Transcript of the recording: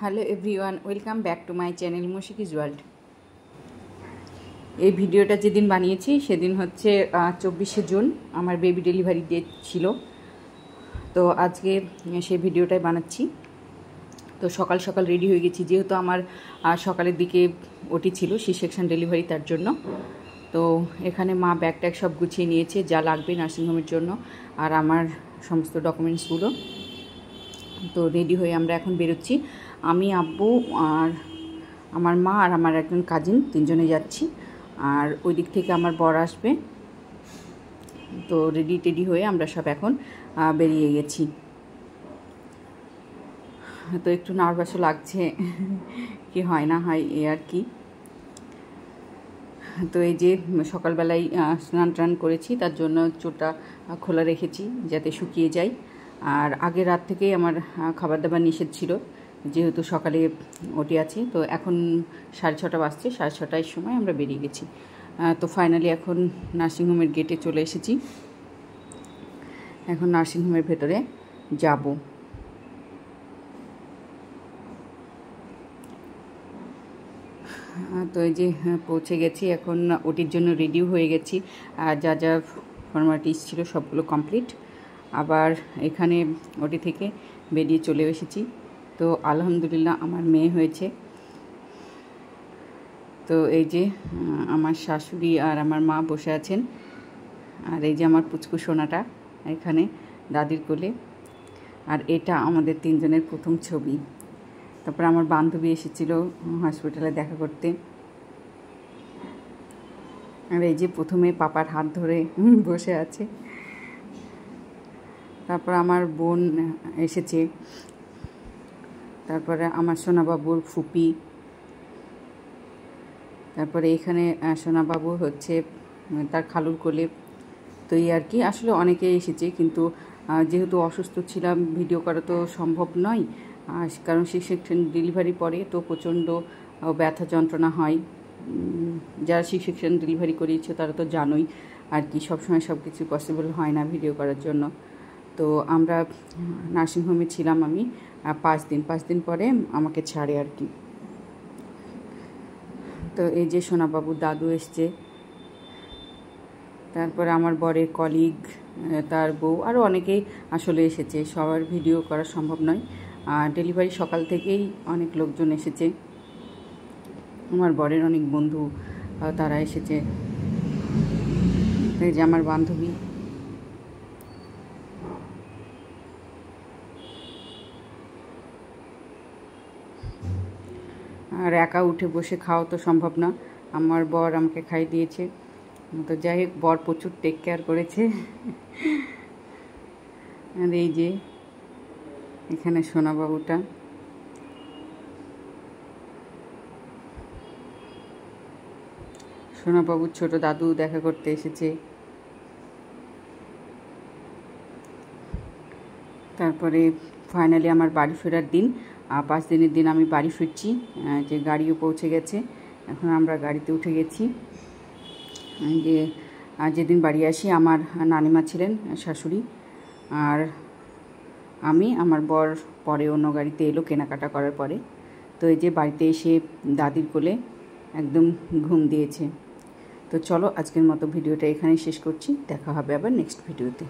Hello everyone, welcome back to my channel মুশিকিজ world. এই ভিডিওটা যেদিন বানিয়েছি সেদিন হচ্ছে 24শে জুন, আমার বেবি ডেলিভারি ডেট ছিল। তো আজকে সেই ভিডিওটাই বানাচ্ছি। তো সকাল সকাল রেডি হয়ে গেছি, যেহেতু আমার সকালের দিকে ওটি ছিল, সি সেকশন ডেলিভারি, তার জন্য। তো এখানে মা ব্যাগ ট্যাগ সব গুছিয়ে নিয়েছে, যা লাগবে নার্সিংহোমের জন্য, আর আমার সমস্ত ডকুমেন্টসগুলো। তো রেডি হয়ে আমরা এখন বেরোচ্ছি। আমি, আব্বু আর আমার মা আর আমার একজন কাজিন, তিনজনে যাচ্ছি। আর ওই দিক থেকে আমার বর আসবে। তো রেডি টেডি হয়ে আমরা সব এখন বেরিয়ে গেছি। তো একটু নার্ভাসও লাগছে, কি হয় না হয় এ আর কি। তো এই যে সকালবেলায় স্নান টান করেছি, তার জন্য চোটটা খোলা রেখেছি যাতে শুকিয়ে যায়। আর আগের রাত থেকেই আমার খাবার দাবার নিষেধ ছিল, যেহেতু সকালে ওটি আছে। তো এখন 6:30 বাজছে, 6:30টার সময় আমরা বেরিয়ে গেছি। তো ফাইনালি এখন নার্সিংহোমের গেটে চলে এসেছি। এখন নার্সিংহোমের ভেতরে যাব। তো এই যে পৌঁছে গেছি, এখন ওটির জন্য রেডিও হয়ে গেছি। আর যা যা ফর্মালিটিস ছিল সবগুলো কমপ্লিট। আবার এখানে ওটি থেকে বেরিয়ে চলে এসেছি। তো আলহামদুলিল্লাহ আমার মেয়ে হয়েছে। তো এই যে আমার শাশুড়ি আর আমার মা বসে আছেন, আর এই যে আমার পুচকু সোনাটা এখানে দাদির কোলে। আর এটা আমাদের তিনজনের প্রথম ছবি। তারপর আমার বান্ধবী এসেছিল হসপিটালে দেখা করতে। আর এই যে প্রথমে পাপার হাত ধরে বসে আছে। তারপর আমার বোন এসেছে, তারপরে আমার সোনাবাবুর ফুপি, তারপরে এখানে সোনাবাবু হচ্ছে তার খালুর কোলে। তো এই আর কি, আসলে অনেকেই এসেছে, কিন্তু যেহেতু অসুস্থ ছিলাম ভিডিও করা তো সম্ভব নয়। কারণ সি সেকশন ডেলিভারি পরে তো প্রচণ্ড ব্যথা যন্ত্রণা হয়। যারা সি সেকশন ডেলিভারি করিয়েছে তারা তো জানোই আর কি, সবসময় সব কিছু পসিবল হয় না ভিডিও করার জন্য। তো আমরা নার্সিংহোমে ছিলাম আমি 5 দিন পরে আমাকে ছাড়ে আর কি। তো এই যে সোনাবাবু দাদু এসছে, তারপরে আমার বরের কলিগ, তার বউ, আরও অনেকেই আসলে এসেছে। সবার ভিডিও করা সম্ভব নয়। আর ডেলিভারি সকাল থেকেই অনেক লোকজন এসেছে, আমার বরের অনেক বন্ধু তারা এসেছে। এই যে আমার বান্ধবী। আর একা উঠে বসে খাওয়া তো সম্ভব না, আমার বর আমাকে খাইয়ে দিয়েছে। তো যাই হোক, বর প্রচুর টেক কেয়ার করেছে। আর এই যে এখানে সোনাবাবুটা, সোনাবাবুর ছোট দাদু দেখা করতে এসেছে। তারপরে ফাইনালি আমার বাড়ি ফেরার দিন, 5 দিনের দিন আমি বাড়ি ফিরছি। যে গাড়িও পৌঁছে গেছে, এখন আমরা গাড়িতে উঠে গেছি। যে যেদিন বাড়ি আসি আমার নানিমা ছিলেন, শাশুড়ি, আর আমি, আমার বর পরে অন্য গাড়িতে এলো কেনাকাটা করার পরে। তো এই যে বাড়িতে এসে দাদির কোলে একদম ঘুম দিয়েছে। তো চলো আজকের মতো ভিডিওটা এখানেই শেষ করছি, দেখা হবে আবার নেক্সট ভিডিওতে।